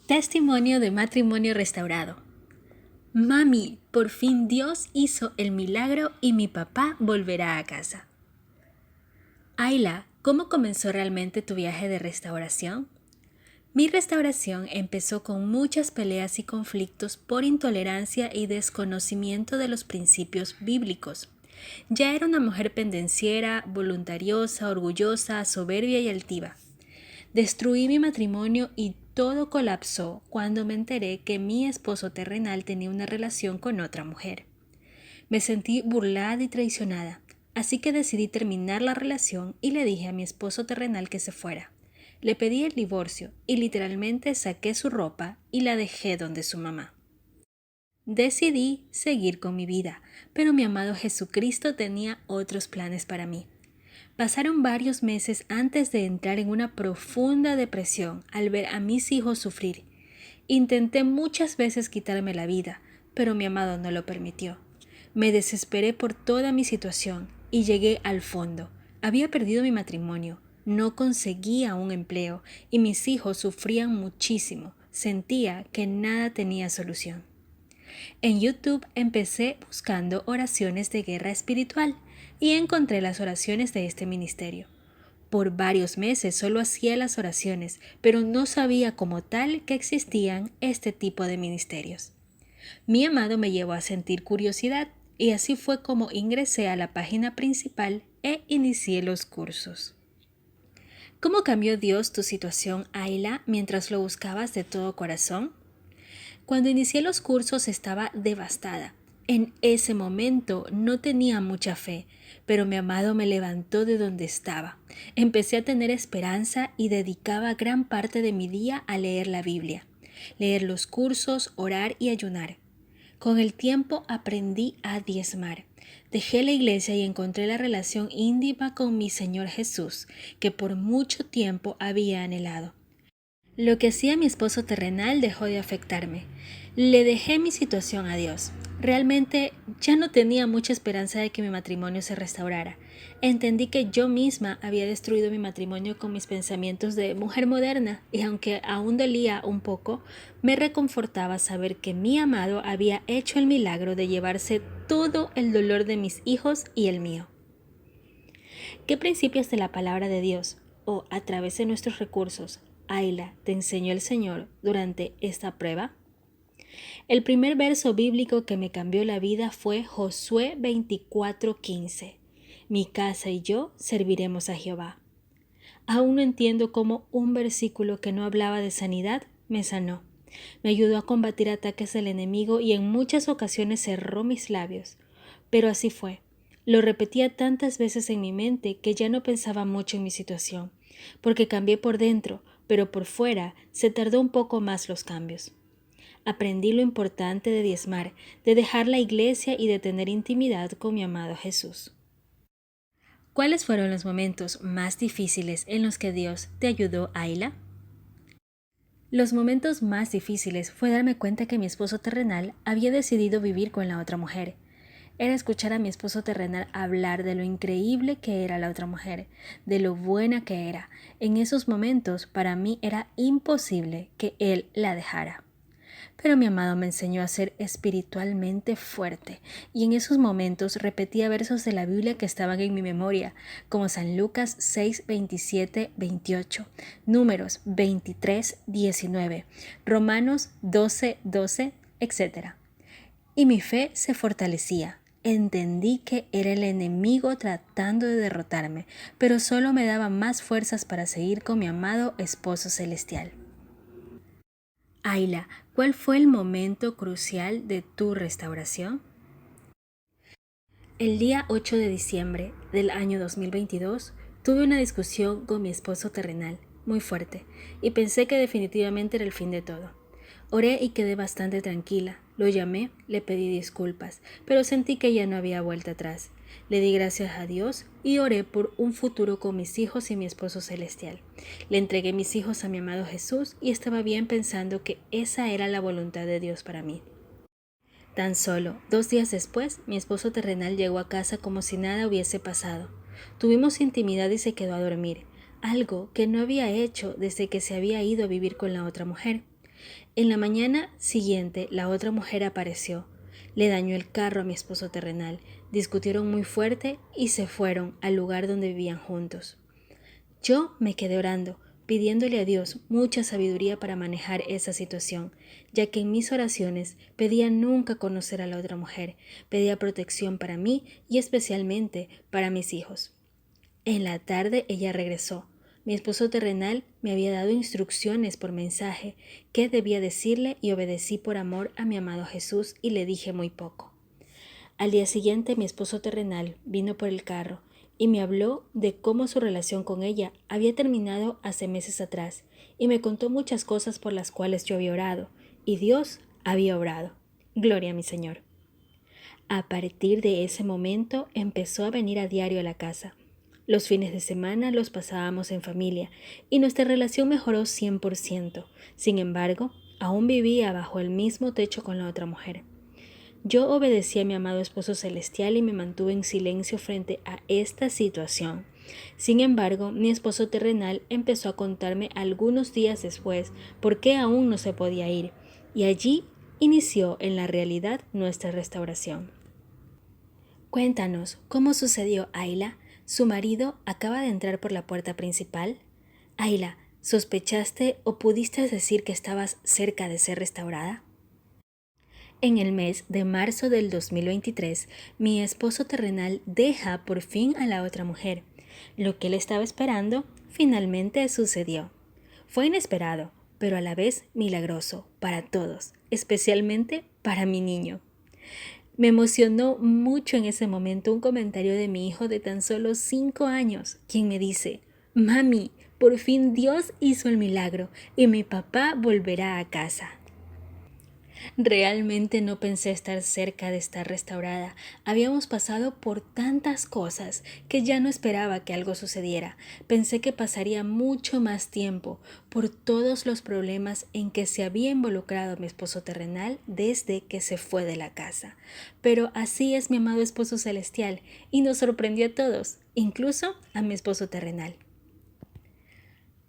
Testimonio de matrimonio restaurado. Mami, por fin Dios hizo el milagro y mi papá volverá a casa. Ayla, ¿cómo comenzó realmente tu viaje de restauración? Mi restauración empezó con muchas peleas y conflictos por intolerancia y desconocimiento de los principios bíblicos. Ya era una mujer pendenciera, voluntariosa, orgullosa, soberbia y altiva. Destruí mi matrimonio y todo colapsó cuando me enteré que mi esposo terrenal tenía una relación con otra mujer. Me sentí burlada y traicionada, así que decidí terminar la relación y le dije a mi esposo terrenal que se fuera. Le pedí el divorcio y literalmente saqué su ropa y la dejé donde su mamá. Decidí seguir con mi vida, pero mi amado Jesucristo tenía otros planes para mí. Pasaron varios meses antes de entrar en una profunda depresión al ver a mis hijos sufrir. Intenté muchas veces quitarme la vida, pero mi amado no lo permitió. Me desesperé por toda mi situación y llegué al fondo. Había perdido mi matrimonio, no conseguía un empleo y mis hijos sufrían muchísimo. Sentía que nada tenía solución. En YouTube empecé buscando oraciones de guerra espiritual y encontré las oraciones de este ministerio. Por varios meses solo hacía las oraciones, pero no sabía como tal que existían este tipo de ministerios. Mi amado me llevó a sentir curiosidad y así fue como ingresé a la página principal e inicié los cursos. ¿Cómo cambió Dios tu situación, Ayla, mientras lo buscabas de todo corazón? Cuando inicié los cursos estaba devastada. En ese momento no tenía mucha fe, pero mi amado me levantó de donde estaba. Empecé a tener esperanza y dedicaba gran parte de mi día a leer la Biblia, leer los cursos, orar y ayunar. Con el tiempo aprendí a diezmar. Dejé la iglesia y encontré la relación íntima con mi Señor Jesús, que por mucho tiempo había anhelado. Lo que hacía mi esposo terrenal dejó de afectarme. Le dejé mi situación a Dios. Realmente ya no tenía mucha esperanza de que mi matrimonio se restaurara. Entendí que yo misma había destruido mi matrimonio con mis pensamientos de mujer moderna y aunque aún dolía un poco, me reconfortaba saber que mi amado había hecho el milagro de llevarse todo el dolor de mis hijos y el mío. ¿Qué principios de la palabra de Dios o a través de nuestros recursos, Ayla, te enseñó el Señor durante esta prueba? El primer verso bíblico que me cambió la vida fue Josué 24:15. Mi casa y yo serviremos a Jehová. Aún no entiendo cómo un versículo que no hablaba de sanidad me sanó. Me ayudó a combatir ataques del enemigo y en muchas ocasiones cerró mis labios. Pero así fue. Lo repetía tantas veces en mi mente que ya no pensaba mucho en mi situación, porque cambié por dentro, pero por fuera se tardó un poco más los cambios. Aprendí lo importante de diezmar, de dejar la iglesia y de tener intimidad con mi amado Jesús. ¿Cuáles fueron los momentos más difíciles en los que Dios te ayudó, Ayla? Los momentos más difíciles fue darme cuenta que mi esposo terrenal había decidido vivir con la otra mujer. Era escuchar a mi esposo terrenal hablar de lo increíble que era la otra mujer, de lo buena que era. En esos momentos para mí era imposible que él la dejara. Pero mi amado me enseñó a ser espiritualmente fuerte y en esos momentos repetía versos de la Biblia que estaban en mi memoria, como San Lucas 6, 27, 28, Números 23, 19, Romanos 12, 12, etc. Y mi fe se fortalecía. Entendí que era el enemigo tratando de derrotarme, pero solo me daba más fuerzas para seguir con mi amado esposo celestial. Ayla, ¿cuál fue el momento crucial de tu restauración? El día 8 de diciembre del año 2022 tuve una discusión con mi esposo terrenal, muy fuerte, y pensé que definitivamente era el fin de todo. Oré y quedé bastante tranquila. Lo llamé, le pedí disculpas, pero sentí que ya no había vuelta atrás. Le di gracias a Dios y oré por un futuro con mis hijos y mi esposo celestial. Le entregué mis hijos a mi amado Jesús y estaba bien pensando que esa era la voluntad de Dios para mí. Tan solo 2 días después, mi esposo terrenal llegó a casa como si nada hubiese pasado. Tuvimos intimidad y se quedó a dormir, algo que no había hecho desde que se había ido a vivir con la otra mujer. En la mañana siguiente, la otra mujer apareció. Le dañó el carro a mi esposo terrenal, discutieron muy fuerte y se fueron al lugar donde vivían juntos. Yo me quedé orando, pidiéndole a Dios mucha sabiduría para manejar esa situación, ya que en mis oraciones pedía nunca conocer a la otra mujer, pedía protección para mí y especialmente para mis hijos. En la tarde ella regresó. Mi esposo terrenal me había dado instrucciones por mensaje qué debía decirle y obedecí por amor a mi amado Jesús y le dije muy poco. Al día siguiente mi esposo terrenal vino por el carro y me habló de cómo su relación con ella había terminado hace meses atrás y me contó muchas cosas por las cuales yo había orado y Dios había obrado. Gloria a mi Señor. A partir de ese momento empezó a venir a diario a la casa. Los fines de semana los pasábamos en familia y nuestra relación mejoró 100%. Sin embargo, aún vivía bajo el mismo techo con la otra mujer. Yo obedecí a mi amado esposo celestial y me mantuve en silencio frente a esta situación. Sin embargo, mi esposo terrenal empezó a contarme algunos días después por qué aún no se podía ir, y allí inició en la realidad nuestra restauración. Cuéntanos, ¿cómo sucedió, Ayla? ¿Su marido acaba de entrar por la puerta principal? Ayla, ¿sospechaste o pudiste decir que estabas cerca de ser restaurada? En el mes de marzo del 2023, mi esposo terrenal deja por fin a la otra mujer. Lo que él estaba esperando finalmente sucedió. Fue inesperado, pero a la vez milagroso para todos, especialmente para mi niño. Me emocionó mucho en ese momento un comentario de mi hijo de tan solo 5 años, quien me dice: «Mami, por fin Dios hizo el milagro y mi papá volverá a casa». Realmente no pensé estar cerca de estar restaurada. Habíamos pasado por tantas cosas que ya no esperaba que algo sucediera. Pensé que pasaría mucho más tiempo por todos los problemas en que se había involucrado mi esposo terrenal desde que se fue de la casa. Pero así es mi amado esposo celestial y nos sorprendió a todos, incluso a mi esposo terrenal.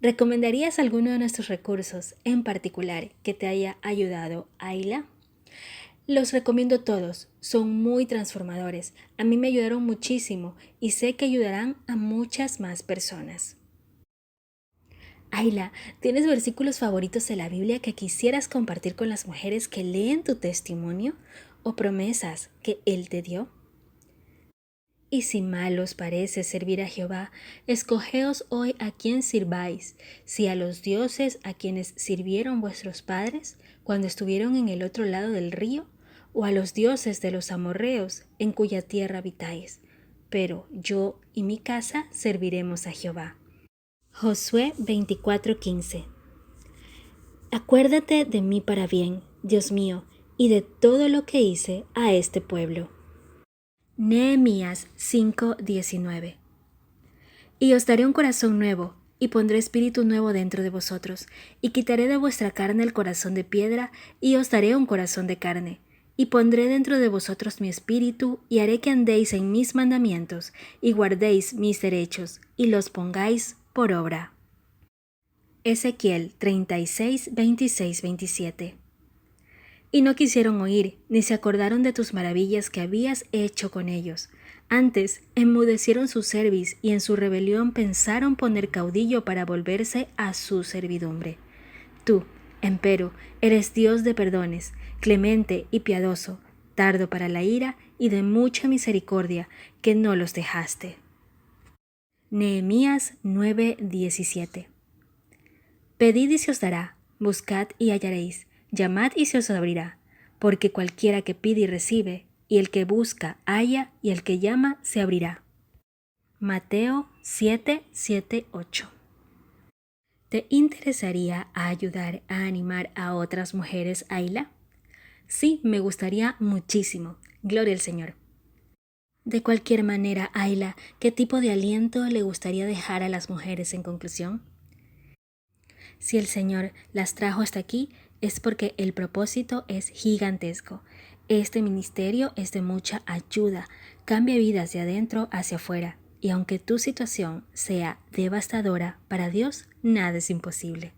¿Recomendarías alguno de nuestros recursos en particular que te haya ayudado, Ayla? Los recomiendo todos, son muy transformadores. A mí me ayudaron muchísimo y sé que ayudarán a muchas más personas. Ayla, ¿tienes versículos favoritos de la Biblia que quisieras compartir con las mujeres que leen tu testimonio o promesas que Él te dio? Y si mal os parece servir a Jehová, escogeos hoy a quién sirváis, si a los dioses a quienes sirvieron vuestros padres cuando estuvieron en el otro lado del río, o a los dioses de los amorreos en cuya tierra habitáis. Pero yo y mi casa serviremos a Jehová. Josué 24:15. Acuérdate de mí para bien, Dios mío, y de todo lo que hice a este pueblo. Nehemías 5:19. Y os daré un corazón nuevo, y pondré espíritu nuevo dentro de vosotros, y quitaré de vuestra carne el corazón de piedra, y os daré un corazón de carne, y pondré dentro de vosotros mi espíritu, y haré que andéis en mis mandamientos, y guardéis mis derechos, y los pongáis por obra. Ezequiel 36:26-27. Y no quisieron oír, ni se acordaron de tus maravillas que habías hecho con ellos. Antes enmudecieron su cerviz y en su rebelión pensaron poner caudillo para volverse a su servidumbre. Tú, empero, eres Dios de perdones, clemente y piadoso, tardo para la ira y de mucha misericordia, que no los dejaste. Nehemías 9:17. Pedid y se os dará, buscad y hallaréis. Llamad y se os abrirá, porque cualquiera que pide y recibe, y el que busca halla, y el que llama se abrirá. Mateo 7:7-8. ¿Te interesaría ayudar a animar a otras mujeres, Ayla? Sí, me gustaría muchísimo. Gloria al Señor. De cualquier manera, Ayla, ¿qué tipo de aliento le gustaría dejar a las mujeres en conclusión? Si el Señor las trajo hasta aquí, es porque el propósito es gigantesco. Este ministerio es de mucha ayuda, cambia vidas de adentro hacia afuera, y aunque tu situación sea devastadora, para Dios nada es imposible.